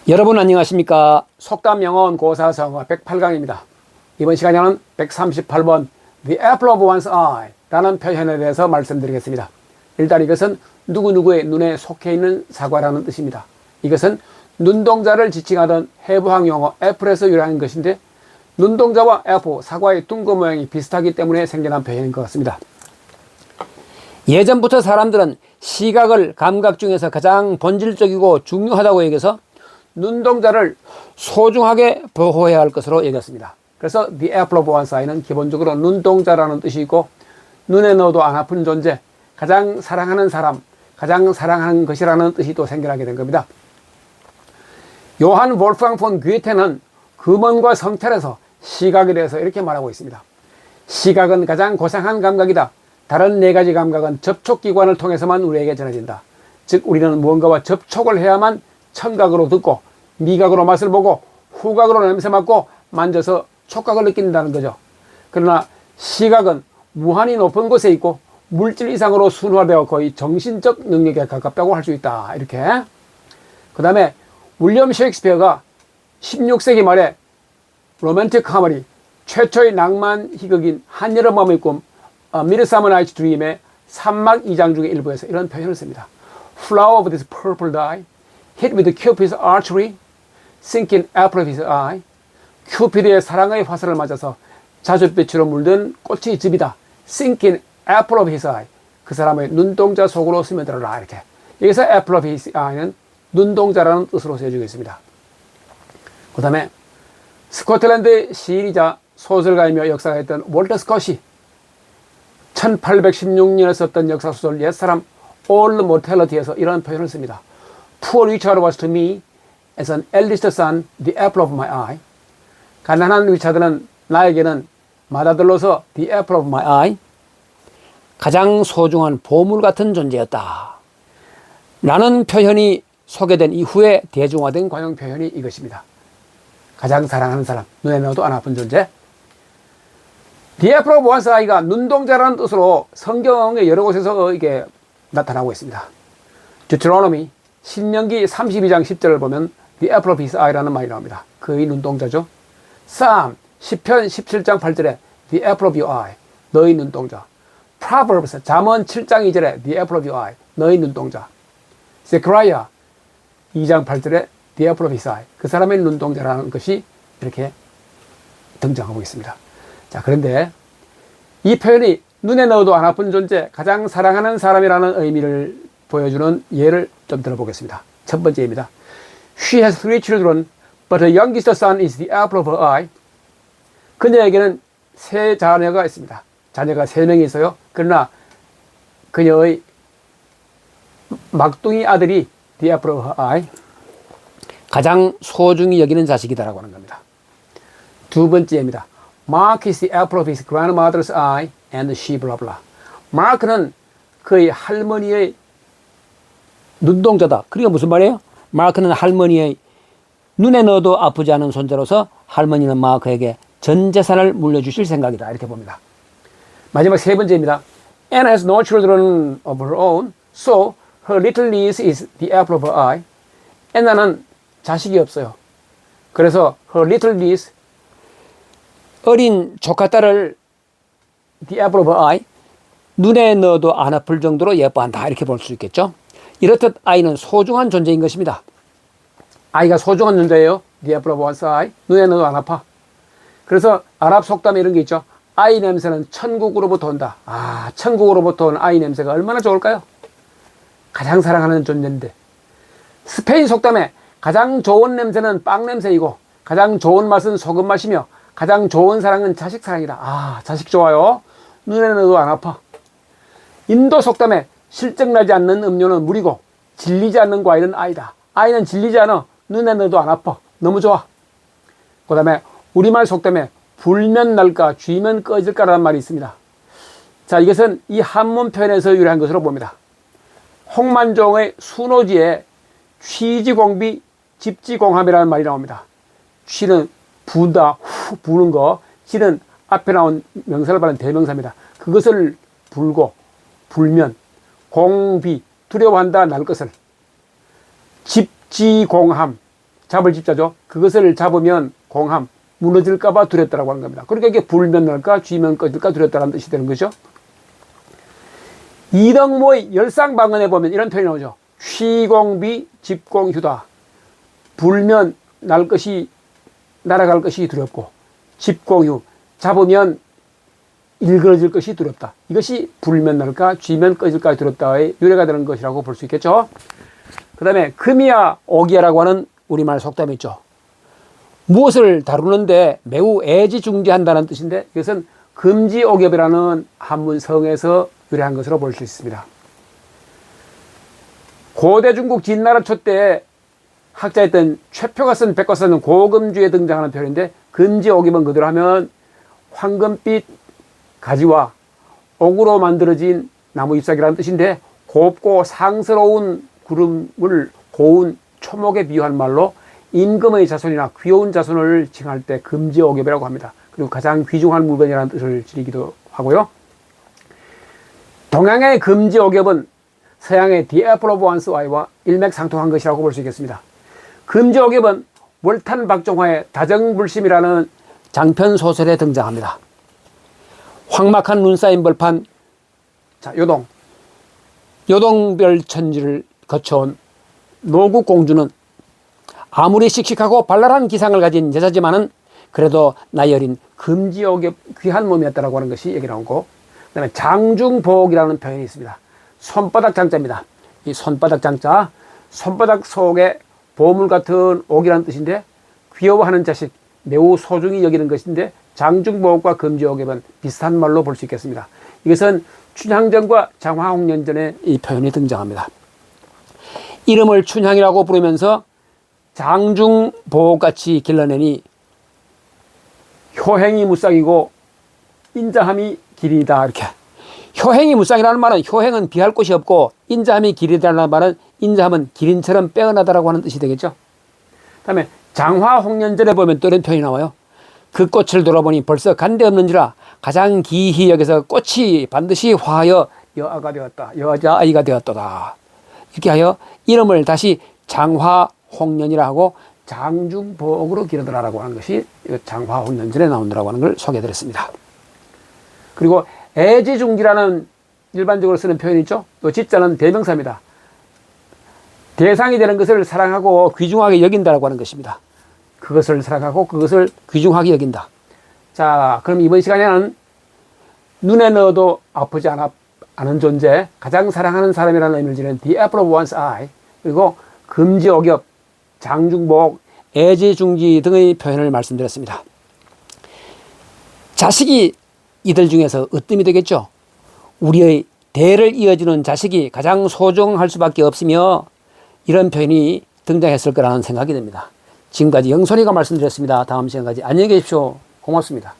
여러분 안녕하십니까? 속담영어원 고사성어 108강입니다. 이번 시간에는 138번 The apple of one's eye 라는 표현에 대해서 말씀드리겠습니다. 일단 이것은 누구누구의 눈에 속해 있는 사과라는 뜻입니다. 이것은 눈동자를 지칭하던 해부학 용어 애플에서 유래한 것인데 눈동자와 애플, 사과의 둥근 모양이 비슷하기 때문에 생겨난 표현인 것 같습니다. 예전부터 사람들은 시각을 감각 중에서 가장 본질적이고 중요하다고 여겨서 눈동자를 소중하게 보호해야 할 것으로 여겼습니다. 그래서 The apple of one's eye는 기본적으로 눈동자라는 뜻이 있고 눈에 넣어도 안 아픈 존재, 가장 사랑하는 사람, 가장 사랑하는 것이라는 뜻이 또 생겨나게 된 겁니다. 요한 볼프강 폰 괴테는 금원과 성찰에서 시각에 대해서 이렇게 말하고 있습니다. 시각은 가장 고상한 감각이다. 다른 네 가지 감각은 접촉기관을 통해서만 우리에게 전해진다. 즉 우리는 무언가와 접촉을 해야만 청각으로 듣고 미각으로 맛을 보고 후각으로 냄새 맡고 만져서 촉각을 느낀다는 거죠. 그러나 시각은 무한히 높은 곳에 있고 물질 이상으로 순화되어 거의 정신적 능력에 가깝다고 할 수 있다. 이렇게. 그 다음에 윌리엄 셰익스피어가 16세기 말에 로맨틱 카머리 최초의 낭만 희극인 한여름 밤의 꿈 미드서머 나이츠 드림의 3막 2장 중의 일부에서 이런 표현을 씁니다. Flower of this purple dye, hit with Cupid's archery, sinking apple of his eye. 큐피드의 사랑의 화살을 맞아서 자줏빛으로 물든 꽃의 즙이다. sinking apple of his eye. 그 사람의 눈동자 속으로 스며들어라. 이렇게. 여기서 apple of his eye는 눈동자라는 뜻으로 쓰여지고 있습니다. 그 다음에 스코틀랜드의 시인이자 소설가이며 역사가였던 월터 스콧이 1816년에 썼던 역사소설 옛사람 All Mortality에서 이런 표현을 씁니다. Poor Richard was to me as an eldest son, the apple of my eye. 가난한 리차드는 나에게는 맏아들로서 the apple of my eye. 가장 소중한 보물 같은 존재였다. 라는 표현이 소개된 이후에 대중화된 관용 표현이 이것입니다. 가장 사랑하는 사람, 눈에 넣어도 안 아픈 존재. The apple of one's eye가 눈동자라는 뜻으로 성경의 여러 곳에서 이게 나타나고 있습니다. Deuteronomy 신명기 32장 10절을 보면 The apple of his eye라는 말이 나옵니다. 그의 눈동자죠. Psalm 10편 17장 8절에 The apple of your eye, 너의 눈동자. Proverbs 잠언 7장 2절에 The apple of your eye, 너의 눈동자. Zechariah 2장 8절에 The apple of his eye, 그 사람의 눈동자라는 것이 이렇게 등장하고 있습니다. 자, 그런데 이 표현이 눈에 넣어도 안 아픈 존재, 가장 사랑하는 사람이라는 의미를 보여주는 예를 좀 들어보겠습니다. 첫 번째입니다. She has 3 children, but her youngest son is the apple of her eye. 그녀에게는 3 자녀가 있습니다. 자녀가 3명이 있어요. 그러나 그녀의 막둥이 아들이 the apple of her eye, 가장 소중히 여기는 자식이다라고 하는 겁니다. 두 번째입니다. Mark is the apple of his grandmother's eye and she blah blah. 마크는 그의 할머니의 눈동자다. 그게 무슨 말이에요? 마크는 할머니의 눈에 넣어도 아프지 않은 손자로서 할머니는 마크에게 전 재산을 물려주실 생각이다. 이렇게 봅니다. 마지막 세 번째입니다. Anna has no children of her own, so her little niece is the apple of her eye. 애나는 자식이 없어요. 그래서 her little niece, 어린 조카딸을 the apple of her eye, 눈에 넣어도 안 아플 정도로 예뻐한다. 이렇게 볼 수 있겠죠. 이렇듯 아이는 소중한 존재인 것입니다. 아이가 소중한 존재예요. The apple of one's eye. 눈에 넣어도 안 아파. 그래서 아랍 속담에 이런 게 있죠. 아이 냄새는 천국으로부터 온다. 아, 천국으로부터 온 아이 냄새가 얼마나 좋을까요? 가장 사랑하는 존재인데. 스페인 속담에 가장 좋은 냄새는 빵 냄새이고 가장 좋은 맛은 소금 맛이며 가장 좋은 사랑은 자식 사랑이다. 아, 자식 좋아요. 눈에 넣어도 안 아파. 인도 속담에 실증나지 않는 음료는 물이고 질리지 않는 과일은 아이다. 아이는 질리지 않아. 눈에 넣어도 안 아파. 너무 좋아. 그 다음에 우리말 속담에 불면 날까 쥐면 꺼질까라는 말이 있습니다. 자, 이것은 이 한문 표현에서 유래한 것으로 봅니다. 홍만종의 순호지에 취지공비 집지공함이라는 말이 나옵니다. 취는 부다, 부는 거, 지는 앞에 나온 명사를 받는 대명사입니다. 그것을 불고, 불면, 공비, 두려워한다, 날 것을. 집지공함, 잡을 집자죠. 그것을 잡으면 공함, 무너질까봐 두렵다라고 하는 겁니다. 그러니까 이게 불면 날까, 쥐면 꺼질까 두렵다라는 뜻이 되는 거죠. 이덕모의 열상방언에 보면 이런 표현이 나오죠. 쉬공비 집공휴다. 불면 날아갈 것이 두렵고, 집공휴, 잡으면 일그러질 것이 두렵다. 이것이 불면 날까, 쥐면 꺼질까 두렵다의 유래가 되는 것이라고 볼 수 있겠죠. 그 다음에 금이야 오기야라고 하는 우리말 속담이 있죠. 무엇을 다루는데 매우 애지중지한다는 뜻인데, 이것은 금지옥엽이라는 한문성에서 유래한 것으로 볼 수 있습니다. 고대 중국 진나라 초때 학자였던 최표가 쓴 백과 쓰는 고금주에 등장하는 표현인데, 금지옥엽은 그대로 하면 황금빛 가지와 옥으로 만들어진 나무 잎사귀라는 뜻인데, 곱고 상스러운 구름을 고운 초목에 비유한 말로 임금의 자손이나 귀여운 자손을 칭할 때 금지옥엽이라고 합니다. 그리고 가장 귀중한 물건이라는 뜻을 지니기도 하고요. 동양의 금지옥엽은 서양의 The Apple of One's Eye와 일맥상통한 것이라고 볼 수 있겠습니다. 금지옥엽은 월탄 박종화의 다정불심이라는 장편 소설에 등장합니다. 황막한 눈 쌓인 벌판, 자, 요동별 천지를 거쳐온 노국공주는 아무리 씩씩하고 발랄한 기상을 가진 여자지만은 그래도 나이 어린 금지옥엽 귀한 몸이었다라고 하는 것이 얘기 나오고, 그 다음에 장중복이라는 표현이 있습니다. 손바닥 장자입니다. 이 손바닥 장자, 손바닥 속에 보물 같은 옥이라는 뜻인데, 귀여워하는 자식, 매우 소중히 여기는 것인데, 장중복과 금지옥엽은 비슷한 말로 볼 수 있겠습니다. 이것은 춘향전과 장화홍련전에 이 표현이 등장합니다. 이름을 춘향이라고 부르면서 장중복같이 길러내니 효행이 무쌍이고 인자함이 기린이다. 이렇게. 효행이 무쌍이라는 말은 효행은 비할 곳이 없고, 인자함이 기린이라는 말은 인자함은 기린처럼 빼어나다라고 하는 뜻이 되겠죠. 그 다음에 장화홍련전에 보면 또 이런 표현이 나와요. 그 꽃을 돌아보니 벌써 간데 없는지라 가장 기히 여기서 꽃이 반드시 화하여 여아가 되었다. 여자아이가 되었도다. 이렇게 하여 이름을 다시 장화홍련이라 하고 장중복으로 기르더라라고 하는 것이 장화홍련전에 나온다라고 하는 걸 소개해드렸습니다. 그리고 애지중지라는 일반적으로 쓰는 표현이 있죠. 또 지자는 대명사입니다. 대상이 되는 것을 사랑하고 귀중하게 여긴다라고 하는 것입니다. 그것을 사랑하고 그것을 귀중하게 여긴다. 자, 그럼 이번 시간에는 눈에 넣어도 아프지 않은 존재, 가장 사랑하는 사람이라는 의미를 지닌 The Apple of One's Eye, 그리고 금지옥엽, 장중복, 애지중지 등의 표현을 말씀드렸습니다. 자식이 이들 중에서 으뜸이 되겠죠. 우리의 대를 이어주는 자식이 가장 소중할 수밖에 없으며 이런 표현이 등장했을 거라는 생각이 듭니다. 지금까지 영선이가 말씀드렸습니다. 다음 시간까지 안녕히 계십시오. 고맙습니다.